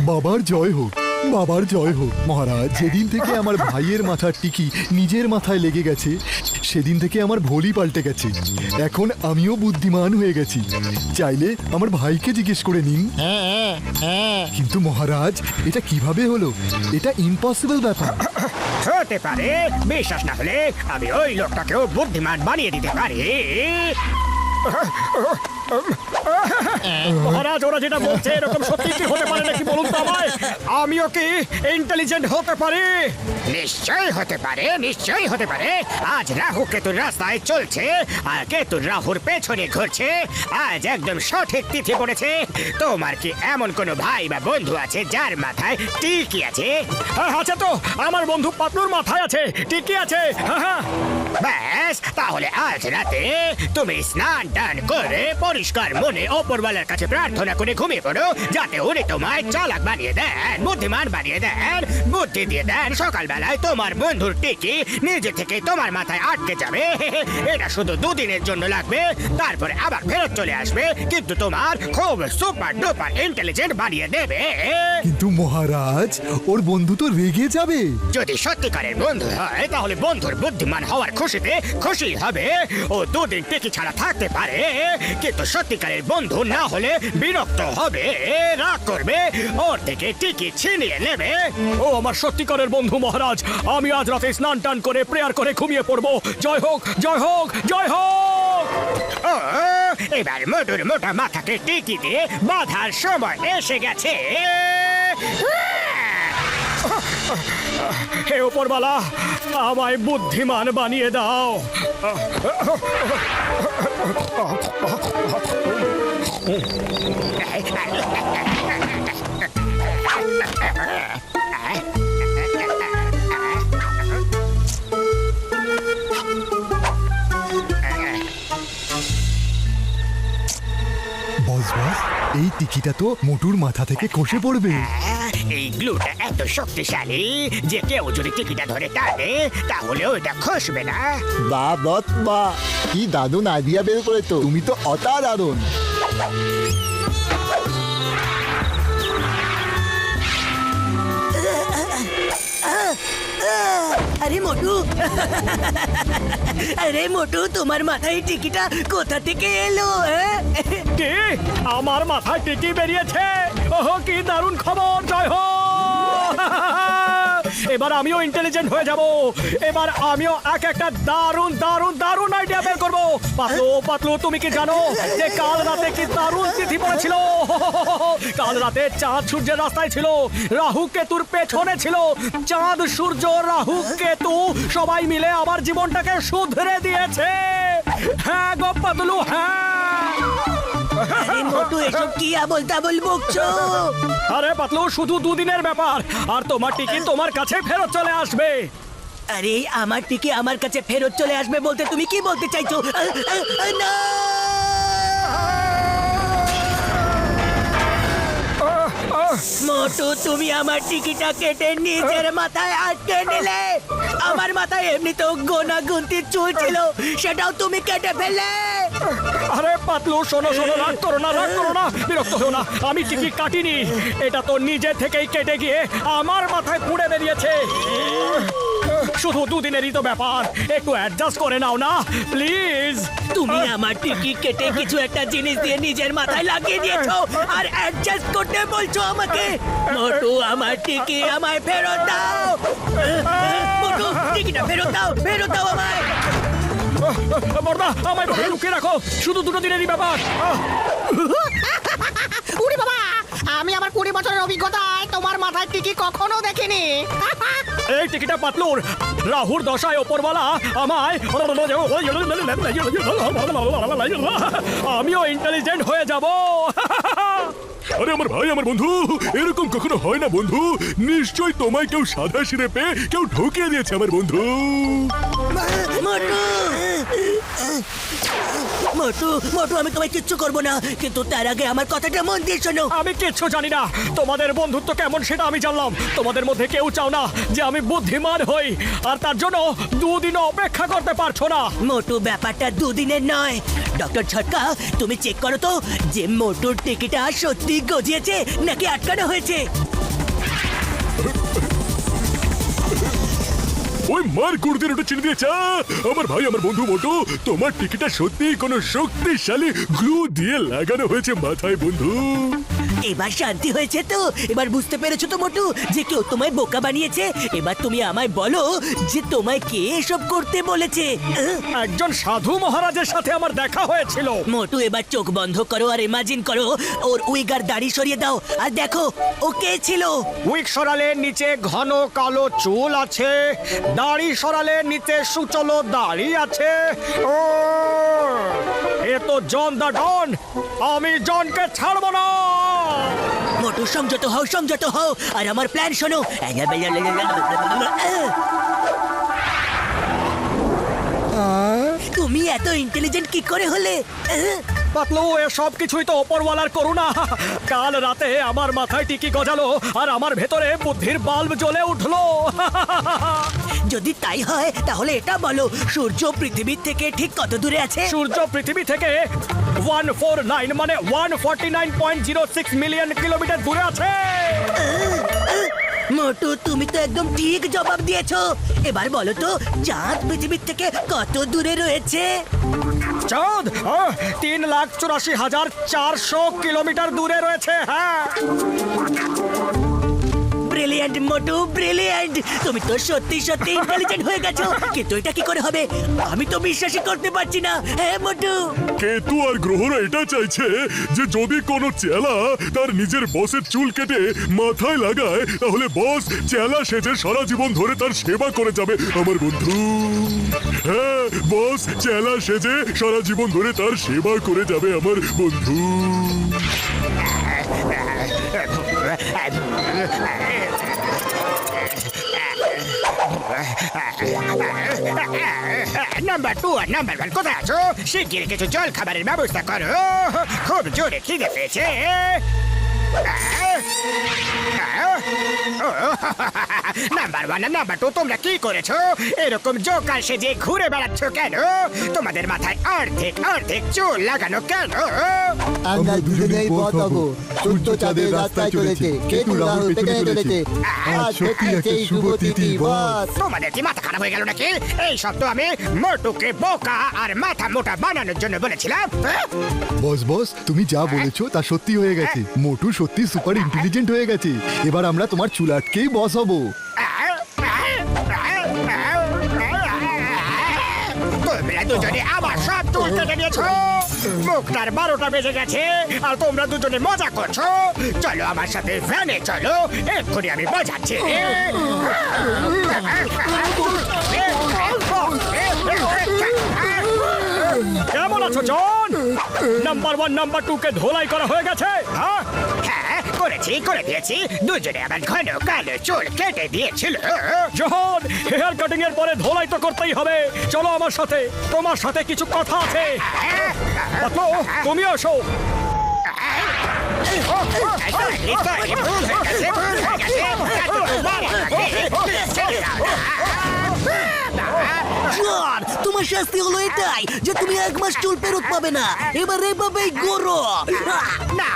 বাবার জয় হোক, বাবার জয় হোক। মহারাজ, যেদিন থেকে আমার ভাইয়ের মাথার টিকি নিজের মাথায় লেগে গেছে সেদিন থেকে আমার ভোলই পাল্টে গেছে। এখন আমিও বুদ্ধিমান হয়ে গেছি। চাইলে আমার ভাইকে জিজ্ঞেস করে নিন। কিন্তু মহারাজ, এটা কিভাবে হলো? এটা ইম্পসিবল ব্যাপার। হতে পারে, বিশ্বাস না হলে আমি ওই লোকটাকেও বুদ্ধিমান বানিয়ে দিতে পারি। মহারাজ, ওরা যেটা বলছে এরকম সত্যি কি হতে পারে নাকি বলুন তো আমায়? আমিও কি ইন্টেলিজেন্ট হতে পারি? নিশ্চয়ই হতে পারে, নিশ্চয়ই হতে পারে। আজ রাহু কেতুর রাস্তায় চলছে আর কেতু রাহুর পেছনে ঘুরছে। আজ একদম সঠিক তিথি পড়েছে। তোমার কি এমন কোনো ভাই বা বন্ধু আছে যার মাথায় টিকি আছে? আচ্ছা, তো আমার বন্ধু পাতলুর মাথায় আছে, টিকি আছে। ব্যাস, তাহলে আজ রাতে তুমি স্নান টান করে পরিষ্কার মনে ওপরওয়ালার কাছে প্রার্থনা করে ঘুমিয়ে পড়ো, যাতে উনি তোমায় চালাক বানিয়ে দেন, বুদ্ধিমান বানিয়ে দেন, বুদ্ধি দিয়ে দেন। সকালবেলায় তোমার বন্ধুর টিকি নিজে থেকে তোমার মাথায় আটকে যাবে। এটা শুধু দুদিনের জন্য লাগবে, তারপরে আবার ফেরত চলে আসবে, কিন্তু তোমার খুব সুপার ডুপার ইন্টেলিজেন্ট বানিয়ে দেবে। কিন্তু মহারাজ, ওর বন্ধু তো রেগে যাবে। যদি সত্যিকারের বন্ধু হয় তাহলে বন্ধুর বুদ্ধিমান হওয়ার খুশিতে খুশি হবে। ও দুদিন টিকি ছাড়া থাকতে পারে, কিন্তু সত্যিকারের বন্ধু না হলে বিরক্ত হবে, রাগ করবে, ওর থেকে টিকি ছিনিয়ে নেবে। ও আমার সত্যিকারের বন্ধু মহারাজ। আমি আজ রাতে স্নান টান করে প্রেয়ার করে ঘুমিয়ে পড়বো। জয় হোক, জয় হোক, জয় হোক। ও, এবার মোটুর মোটা মাথাকে টিকি দিয়ে বাঁধার সময় এসে গেছে। হে উপরওয়ালা, আমায় বুদ্ধিমান বানিয়ে দাও। বস বস, এই টিকিটা তো মোটুর মাথা থেকে খসে পড়বে। এই গ্লুটা এত শক্তিশালী যে কেউ যদি টিকিটা ধরে টানে তাহলে ওটা খসবে না। বাহ বস বাহ, কি দারুণ আইডিয়া বের করে তো, তুমি তো অসাধারণ। আরে মোটু, আরে মোটু, তোমার মাথায় টিকিটা কোথা থেকে এলো? কে? আমার মাথায় টিকি বেরিয়েছে। ওহ, কি দারুণ খবর! জয় হোক। এবার আমিও ইন্টেলিজেন্ট হয়ে যাব। এবার আমিও এক একটা দারুণ দারুণ দারুণ আইডিয়া বের করবো। পাতলু, পাতলু, তুমি কি জানো যে কাল রাতে কি দারুণ তিথি পড়েছিল? কাল রাতে চাঁদ সূর্যের রাস্তায় ছিল, রাহু কেতুর পেছনে ছিল। চাঁদ, সূর্য, রাহু, কেতু সবাই মিলে আমার জীবনটাকে শুধরে দিয়েছে। হ্যাঁ গো পাতলু, হ্যাঁ। আরে মোটু, এসব কি আবোল তাবোল বকছো? আরে পাতলু, শুধু দুদিনের ব্যাপার, আর তোমার টিকি তোমার কাছে ফেরত চলে আসবে। আরে আমার টিকি আমার কাছে ফেরত চলে আসবে বলতে তুমি কি বলতে চাইছো? না! মোটু, তুমি আমার টিকিটা কেটে নিজের মাথায় আটকে নিলে। আমার মাথায় এমনিতেও গোনা গুনতির চুল ছিল, সেটাও তুমি কেটে ফেললে। আরে পাতলু, শোনো শোনো, রাগ করো না, রাগ করো না, বিরক্ত হও না। আমি টিকি কাটিনি, এটা তো নিজে থেকেই কেটে গিয়ে আমার মাথায় পুড়ে বেরিয়েছে। শুধু দুদিনেরই তো ব্যাপার, একটু অ্যাডজাস্ট করে নাও না প্লিজ। তুমি আমার টিকি কেটে কিছু একটা জিনিস দিয়ে নিজের মাথায় লাগিয়ে দিয়েছো আর অ্যাডজাস্ট করতে বলছো আমাকে। মোটু, আমার টিকি আমায় ফেরত দাও। মোটু, টিকিটা ফেরত দাও, ফেরত দাও আমায়। বর্দা, আমায় ঘরে লুকিয়ে রাখো, শুধু দুটো দিনেরই ব্যাপার। উড়ি বাবা, আমি আমার 20 বছরের অভিজ্ঞতায় তোমার মাথায় টিকি কখনো দেখিনি। এই টিকিটা পাতলুর, রাহুর দশায় ওপরওয়ালা আমায়, আমিও ইন্টেলিজেন্ট হয়ে যাব। আরে আমার ভাই, আমার বন্ধু, এরকম কখনো হয় না বন্ধু। নিশ্চয় তোমায় কেউ সাদা সিঁড়ে পেয়ে কেউ ঢুকিয়ে দিয়েছে আমার বন্ধু। মোটু, মোটু মোটু আমি তোমায় কিচ্ছু করবো না, কিন্তু তার আগে আমার কথাটা মন দিয়ে শোনো। আমি কিচ্ছু জানি না, তোমাদের বন্ধুত্ব কেমন সেটা আমি জানলাম। তোমাদের মধ্যে কেউ চাও না যে আমি বুদ্ধিমান হই, আর তার জন্য দুদিন অপেক্ষা করতে পারছো না। মোটু ব্যাপারটা দুদিনের নয়। ডক্টর ছটকা, তুমি চেক করো তো যে মোটুর টিকিটা সত্যি গজিয়েছে নাকি আটকানো হয়েছে। ওই মার কুড়দের ওটা চিনে দিয়েছে। আমার ভাই আমার বন্ধু মোটু, তোমার টিকিটটা সত্যি কোনো শক্তিশালী গ্লু দিয়ে লাগানো হয়েছে মাথায় বন্ধু। এবার শান্তি হয়েছে তো? এবার বুঝতে পেরেছো তো মোটু যে কেউ তোমায় বোকা বানিয়েছে? এবার তুমি আমায় বলো যে তোমায় কে এসব করতে বলেছে? একজন সাধু মহারাজের সাথে আমার দেখা হয়েছিল। মোটু এবার চোখ বন্ধ করো আর ইমাজিন করো ওর উইগার দাড়ি সরিয়ে দাও আর দেখো ও কে ছিল। উইক সরালে নিচে ঘন কালো চুল আছে, দাড়ি সরালে নিচে সুচলো দাড়ি আছে। ও এ তো জন দা ডন। আমি জনকে ছাড়বো না। মোটু সংযত হও আর আমার প্ল্যান শোনো। তুমি এত ইন্টেলিজেন্ট কি করে হলে? পাতলু, এসব কিছুই তো ওপরওয়ালার করুণা। কাল রাতে আমার মাথায় টিকি গজালো আর আমার ভেতরে বুদ্ধির বাল্ব জ্বলে উঠলো। যদি তাই হয় তাহলে এটা বলো, সূর্য পৃথিবীর থেকে ঠিক কত দূরে আছে? সূর্য পৃথিবী থেকে 149 মানে 149.06 মিলিয়ন কিলোমিটার দূরে আছে। মোটু তুমি তো একদম ঠিক জবাব দিয়েছো। এবার বলো তো চাঁদ পৃথিবীর থেকে কত দূরে রয়েছে? চাঁদ 3,84,400 কিলোমিটার দূরে রয়েছে। হ্যাঁ, ব্রিলিয়ান্ট মোটু, ব্রিলিয়ান্ট! তুমি তো সত্যি সত্যি ইন্টেলিজেন্ট হয়ে গেছো, কিন্তু এটা কি করে হবে? আমি তো বিশ্বাসই করতে পারছি না। হ্যাঁ মোটু, কেতু আর গ্রহরা এটা চাইছে যে যদি কোনো চেলা তার নিজের বসের চুল কেটে মাথায় লাগায় তাহলে বস চেলা সেজে সারা জীবন ধরে তার সেবা করে যাবে আমার বন্ধু। হ্যাঁ, বস চেলা সেজে সারা জীবন ধরে তার সেবা করে যাবে আমার বন্ধু। নাম্বার 2 আর নাম্বার 1 কোথায় আছো? শিগগির কিছু জল খাবারের ব্যবস্থা করো, খুব জোরে খিদে পেয়েছে। নাম্বার 1 আর নাম্বার 2 তোমরা কি করেছো? এরকম জোকার সেজে ঘুরে বেড়াচ্ছ কেন? তোমাদের মাথায় অর্ধেক চুল লাগানো কেন? আমরা দুজনেই বদলাবো। সূর্য চাঁদের রাস্তায় চলেছে, কেতু রাহুল পেছনে চলেছে। আজ সত্যি একটা শুভ তিথি বস। তোমাদের কি মাথা খারাপ হয়ে গেল নাকি? এই সব তো আমি মোটুকে বোকা আর মাথা মোটা বানানোর জন্য বলেছিলাম। বস তুমি যা বলেছো তা সত্যি হয়ে গেছে। মোটু সত্যি সুপার ইন্টেলিজেন্ট হয়ে গেছে। এবার আমরা তোমার চুল আটকেই বস হবো। তোমরা দুজনে আমার সব চুল কেটে নিয়েছো। মুখটার 12টা বেজে গেছে আর তোমরা দুজনে মজা করছো। চলো আমার সাথে ভ্যানে চলো, এক্ষুনি আমি বোঝাচ্ছি। কেমন আছো জন? নাম্বার 1 নাম্বার 2 কে ধোলাই করা হয়ে গেছে? হ্যাঁ হ্যাঁ, করে দিয়েছি। দুজনে আমার ঘন কালো চুল কেটে দিয়েছিল। জন, হেয়ার কাটিং এর পরে ধোলাই তো করতেই হবে। চলো আমার সাথে, তোমার সাথে কিছু কথা আছে। পাতলু, তুমি আসো। জন, তোমার শাস্তি হলো এটাই যে তুমি 1 মাস চুল ফেরত পাবে না। এবার এভাবেই গরো। না